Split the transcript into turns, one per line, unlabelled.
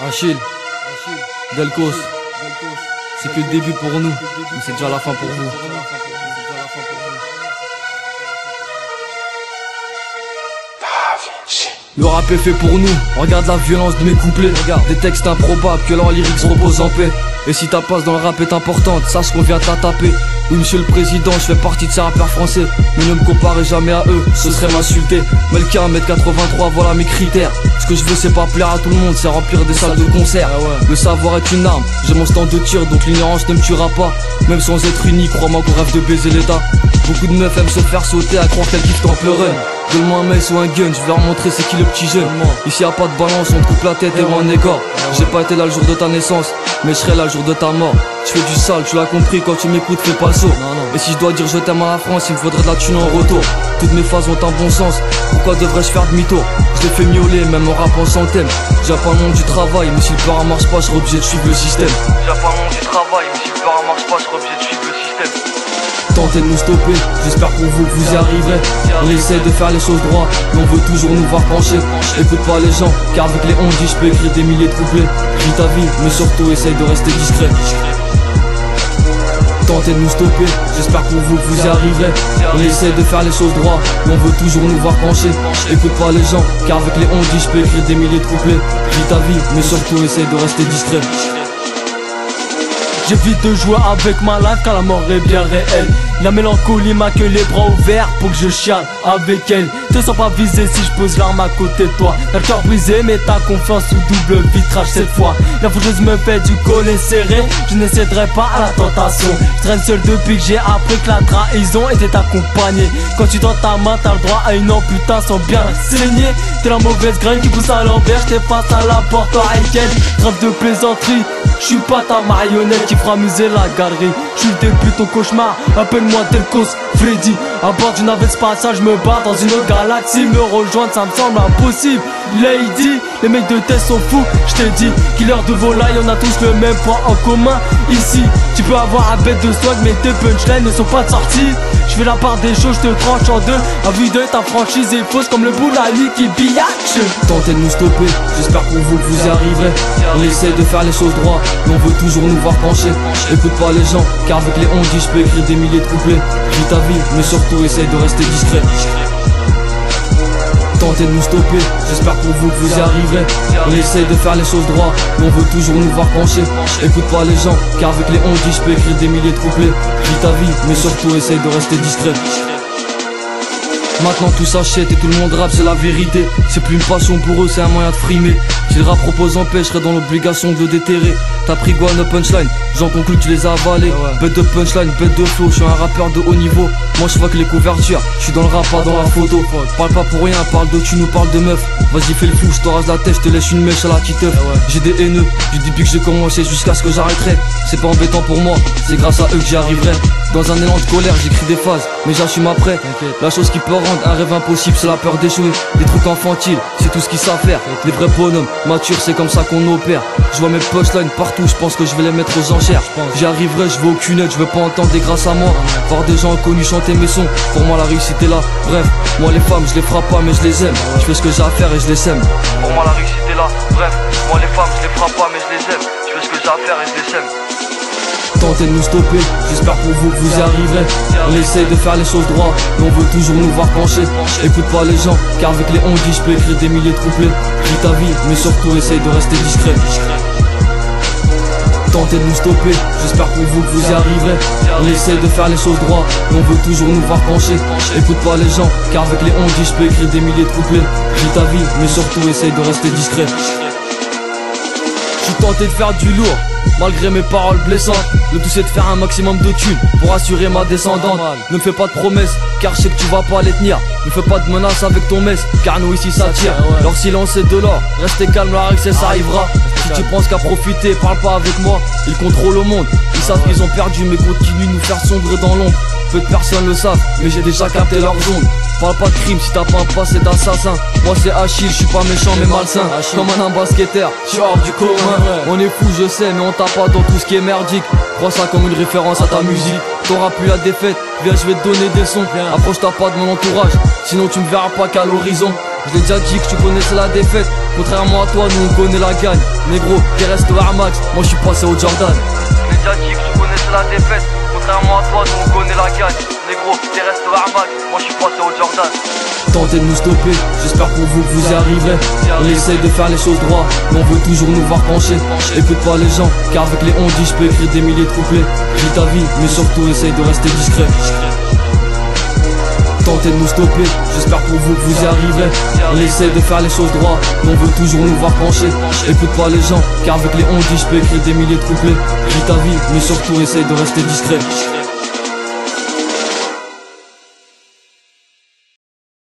Achille, Delcos, c'est que le début pour nous, mais c'est déjà la fin pour vous. Le rap est fait pour nous, regarde la violence de mes couplets. Des textes improbables que leurs lyrics reposent en paix. Et si ta place dans le rap est importante, sache qu'on vient t'attaper. Oui monsieur le président, je fais partie de ces rappeurs français, mais ne me comparez jamais à eux, ce serait m'insulter. Melka 1m83, voilà mes critères. Ce que je veux c'est pas plaire à tout le monde, c'est remplir des salles de concert. Le savoir est une arme, j'ai mon stand de tir, donc l'ignorance ne me tuera pas. Même sans être unique, crois-moi qu'on rêve de baiser l'état. Beaucoup de meufs aiment se faire sauter à croire qu'elles kiffent en pleurant. Donne-moi un mace ou un gun, je vais leur montrer c'est qui le petit jeune. Ici y'a pas de balance, on te coupe la tête et on égore. J'ai pas été là le jour de ta naissance, mais je serai là le jour de ta mort. Je fais du sale, tu l'as compris, quand tu m'écoutes fais pas saut. Et si je dois dire je t'aime à la France, il me faudrait de la thune en retour. Toutes mes phases ont un bon sens, pourquoi devrais-je faire demi-tour? Je l'ai fait miauler, même en rap en centaine. J'ai pas le nom du travail, mais si le peur marche pas, je serai obligé de suivre le système. J'ai pas le nom du travail, mais si le peur marche pas, je serai obligé de suivre le système. Tentez de nous stopper, j'espère pour vous que vous y arriverez. On essaie de faire les choses droit, mais on veut toujours nous voir pencher. Écoute pas les gens, car avec les ondis je peux écrire des milliers de couplets. Vis ta vie, mais surtout essaye de rester discret. Tentez de nous stopper, j'espère pour vous que vous y arriverez. On essaie de faire les choses droit, mais on veut toujours nous voir pencher. Écoute pas les gens, car avec les ondis je peux écrire des milliers de couplets. Vis ta vie, mais surtout essaye de rester discret.
J'évite de jouer avec ma life car la mort est bien réelle. La mélancolie m'a que les bras ouverts pour que je chiale avec elle. Te sens pas visé si je pose l'arme à côté de toi. T'as le cœur brisé mais t'as confiance sous double vitrage cette fois. La fougeuse me fait du collet serré, je ne céderai pas à la tentation. Je traîne seul depuis que j'ai appris que la trahison était accompagnée. Quand tu tends ta main t'as le droit à une amputation bien saignée. T'es la mauvaise graine qui pousse à l'envers, j'étais face à la portoricaine. Trêve de plaisanterie, je suis pas ta marionnette qui fera muser la galerie. Je suis le début de ton cauchemar, appelle-moi Delcos, Freddy. À bord d'une navette spatiale, je me barre dans une autre galaxie. Me rejoindre, ça me semble impossible. Lady, les mecs de test sont fous. Je t'ai dit, killer de volaille, on a tous le même point en commun. Ici, tu peux avoir un bête de swag, mais tes punchlines ne sont pas de sortie. Je fais la part des choses, je te tranche en deux. À vue d'œil, ta franchise est fausse comme le boulali qui biatch.
Tentez de nous stopper, j'espère pour vous que vous y arriverez. On essaie de faire les choses droit, mais on veut toujours nous voir pencher. Écoute pas les gens, car avec les ondis je peux écrire des milliers de couplets. Vis ta vie, mais surtout essaye de rester discret. Tentez de nous stopper, j'espère pour vous que vous y arriverez. On essaye de faire les choses droit, mais on veut toujours nous voir pencher. Écoute pas les gens, car avec les ondis je peux écrire des milliers de couplets. Vis ta vie, mais surtout essaye de rester discret. Maintenant tout s'achète et tout le monde rappe, c'est la vérité. C'est plus une passion pour eux, c'est un moyen de frimer. Si le rap propose en paix, je serais dans l'obligation de le déterrer. T'as pris quoi no punchline, j'en conclus que tu les as avalés. Bête de punchline, bête de flow, je suis un rappeur de haut niveau. Moi je vois que les couvertures, je suis dans le rap, pas dans la photo. Parle pas pour rien, parle de tu nous parle de meuf. Vas-y fais le fou, je te rase la tête, je te laisse une mèche à la petite œuf. J'ai des haineux, du début que j'ai commencé jusqu'à ce que j'arrêterai. C'est pas embêtant pour moi, c'est grâce à eux que j'y arriverai. Dans un élan de colère, j'écris des phases, mais j'assume après. La chose qui peut rendre un rêve impossible, c'est la peur d'échouer. Des trucs infantiles, c'est tout ce qu'ils savent faire. Les vrais bonhommes, matures, c'est comme ça qu'on opère. Je vois mes punchlines partout, je pense que je vais les mettre aux enchères. J'y arriverai, je veux aucune aide, je veux pas entendre des grâces à moi. Voir des gens inconnus chanter mes sons, pour moi la réussite est là. Bref, moi les femmes, je les frappe pas mais je les aime. Je fais ce que j'ai à faire et je les sème. Pour moi la réussite est là. Bref, moi les femmes, je les frappe pas mais je les aime. Je fais ce que j'ai à faire et je les sème. Tentez de nous stopper, j'espère pour vous que vous y arriverez. On essaye de faire les choses droit, mais on veut toujours nous voir pencher. Écoute pas les gens, car avec les ondis je peux écrire des milliers de couplets. Vis ta vie, mais surtout essaye de rester discret. Tentez de nous stopper, j'espère pour vous que vous y arriverez. On essaye de faire les choses droit, mais on veut toujours nous voir pencher. Écoute pas les gens, car avec les ondis je peux écrire des milliers de couplets. Vis ta vie, mais surtout essaye de rester discret. Je suis tenté de faire du lourd, malgré mes paroles blessantes. Le tout c'est de faire un maximum de thunes pour assurer ma descendante. Ne me fais pas de promesses, car je sais que tu vas pas les tenir. Ne fais pas de menaces avec ton mess, car nous ici ça tire. Leur silence est de l'or, restez calme, la règle c'est ça arrivera. Si tu penses qu'à profiter, parle pas avec moi. Ils contrôlent le monde, ils savent qu'ils ont perdu, mais continuent de nous faire sombrer dans l'ombre. Peu de personnes le savent, mais j'ai déjà capté leur zone. Parle pas de crime si t'as pas un passé d'assassin. Moi c'est Achille, je suis pas méchant mais malsain. Comme un basketteur, je suis hors du commun. On est fou je sais, mais on tape pas dans tout ce qui est merdique. Prends ça comme une référence à ta musique. T'auras plus la défaite, viens je vais te donner des sons. Approche-toi pas de mon entourage, sinon tu me verras pas qu'à l'horizon. Je l'ai déjà dit que tu connaissais la défaite. Contrairement à toi, nous on connaît la gagne. Négro, t'es resté au Air Max, moi je suis passé au Jordan. Je l'ai déjà dit que tu connaissais la défaite. Contrairement à toi, nous on connaît la gagne. Négro, t'es resté au Air Max, moi je suis passé au Jordan. Tentez de nous stopper, j'espère pour vous que vous y arriverez. On essaye de faire les choses droit, mais on veut toujours nous voir pencher. Écoute pas les gens, car avec les on-dit je peux écrire des milliers de couplets. Vis ta vie, mais surtout essaye de rester discret. Tentez de nous stopper, j'espère pour vous que vous y arriverez. On essaye de faire les choses droit, mais on veut toujours nous voir pencher. Écoute pas les gens, car avec les on-dit je peux écrire des milliers de couplets. Vis ta vie, mais surtout essaye de rester discret.